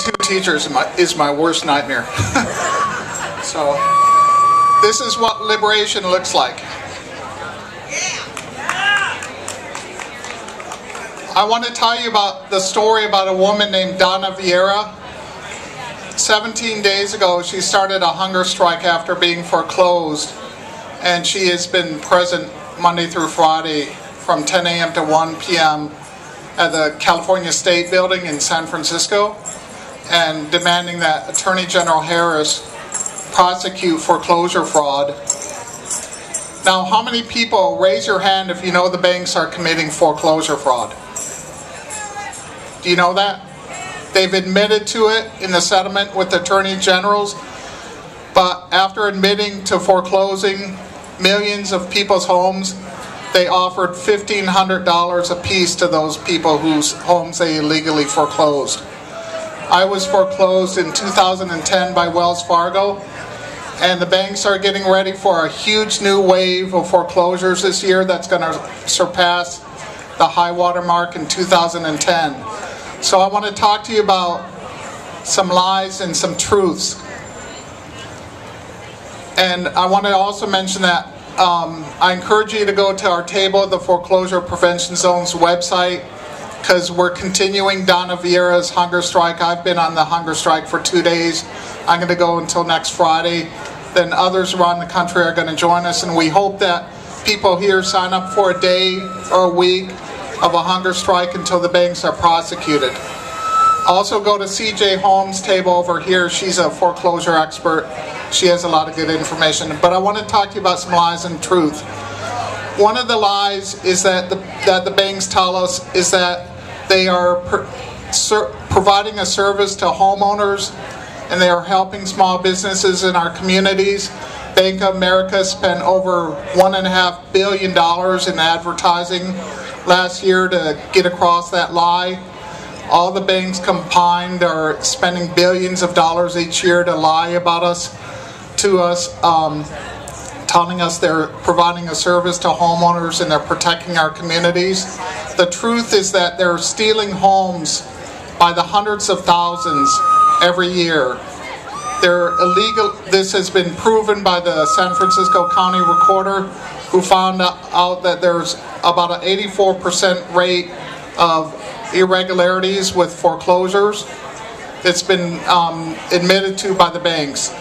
two teachers is my worst nightmare. So this is what liberation looks like. I want to tell you about the story about a woman named Donna Vieira. 17 days ago, she started a hunger strike after being foreclosed, and she has been present Monday through Friday from 10 a.m. to 1 p.m. at the California State Building in San Francisco, and demanding that Attorney General Harris prosecute foreclosure fraud. Now, how many people, raise your hand if you know the banks are committing foreclosure fraud? Do you know that? They've admitted to it in the settlement with attorney generals, but after admitting to foreclosing millions of people's homes, they offered $1,500 apiece to those people whose homes they illegally foreclosed. I was foreclosed in 2010 by Wells Fargo, and the banks are getting ready for a huge new wave of foreclosures this year that's going to surpass the high water mark in 2010. So I want to talk to you about some lies and some truths. And I want to also mention that I encourage you to go to our table at the Foreclosure Prevention Zone's website, because we're continuing Donna Vieira's hunger strike. I've been on the hunger strike for 2 days. I'm going to go until next Friday. Then others around the country are going to join us, and we hope that people here sign up for a day or a week of a hunger strike until the banks are prosecuted. Also go to CJ Holmes' table over here. She's a foreclosure expert. She has a lot of good information. But I want to talk to you about some lies and truth. One of the lies is that the banks tell us is that they are providing a service to homeowners, and they are helping small businesses in our communities. Bank of America spent over $1.5 billion in advertising last year to get across that lie. All the banks combined are spending billions of dollars each year to lie about us, telling us they're providing a service to homeowners and they're protecting our communities. The truth is that they're stealing homes by the hundreds of thousands every year. They're illegal. This has been proven by the San Francisco County Recorder, who found out that there's about an 84% rate of irregularities with foreclosures. It's been admitted to by the banks.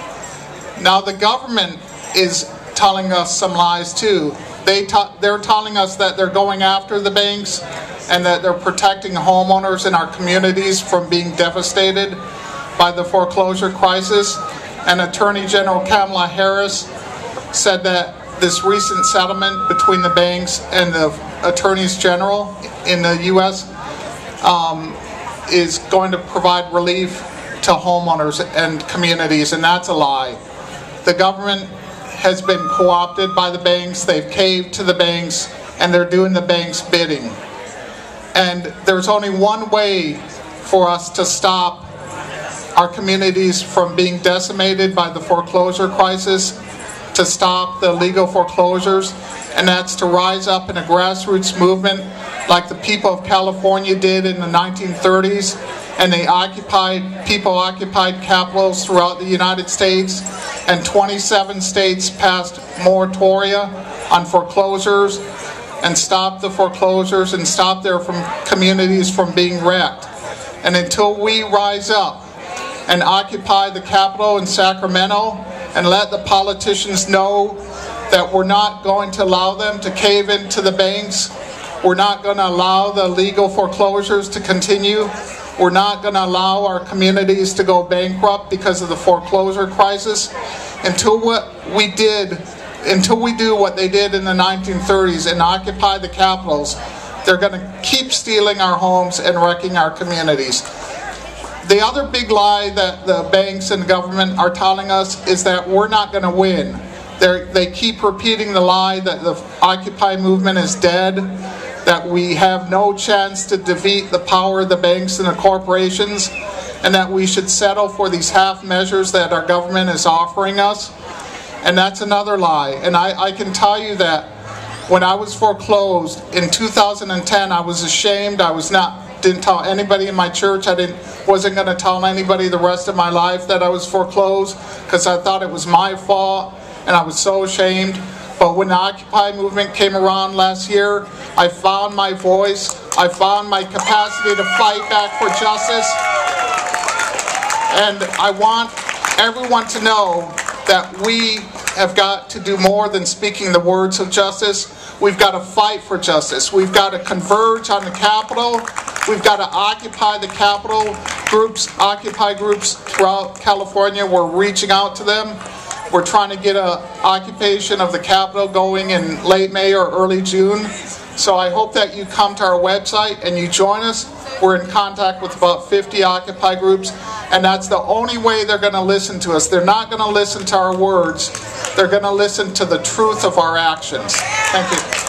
Now the government is telling us some lies too. They're telling us that they're going after the banks and that they're protecting homeowners in our communities from being devastated by the foreclosure crisis. And Attorney General Kamala Harris said that this recent settlement between the banks and the attorneys general in the U.S. Is going to provide relief to homeowners and communities, and that's a lie. The government has been co-opted by the banks. They've caved to the banks, and they're doing the banks' bidding. And there's only one way for us to stop our communities from being decimated by the foreclosure crisis, to stop the illegal foreclosures, and that's to rise up in a grassroots movement like the people of California did in the 1930s, and people occupied capitals throughout the United States, and 27 states passed moratoria on foreclosures and stopped the foreclosures and stopped their communities from being wrecked. And until we rise up and occupy the Capitol in Sacramento and let the politicians know that we're not going to allow them to cave into the banks, we're not going to allow the legal foreclosures to continue, we're not going to allow our communities to go bankrupt because of the foreclosure crisis, until we do what they did in the 1930s and occupy the capitals, they're going to keep stealing our homes and wrecking our communities. The other big lie that the banks and government are telling us is that we're not going to win. They keep repeating the lie that the Occupy movement is dead, that we have no chance to defeat the power of the banks and the corporations, and that we should settle for these half measures that our government is offering us. And that's another lie. And I can tell you that when I was foreclosed in 2010, I was ashamed. I was not didn't tell anybody in my church. Wasn't going to tell anybody the rest of my life that I was foreclosed, because I thought it was my fault, and I was so ashamed. But when the Occupy movement came around last year, I found my voice. I found my capacity to fight back for justice. And I want everyone to know that we have got to do more than speaking the words of justice. We've got to fight for justice. We've got to converge on the Capitol. We've got to occupy the Capitol. Occupy groups throughout California, we're reaching out to them. We're trying to get an occupation of the Capitol going in late May or early June. So I hope that you come to our website and you join us. We're in contact with about 50 Occupy groups, and that's the only way they're going to listen to us. They're not going to listen to our words. They're going to listen to the truth of our actions. Thank you.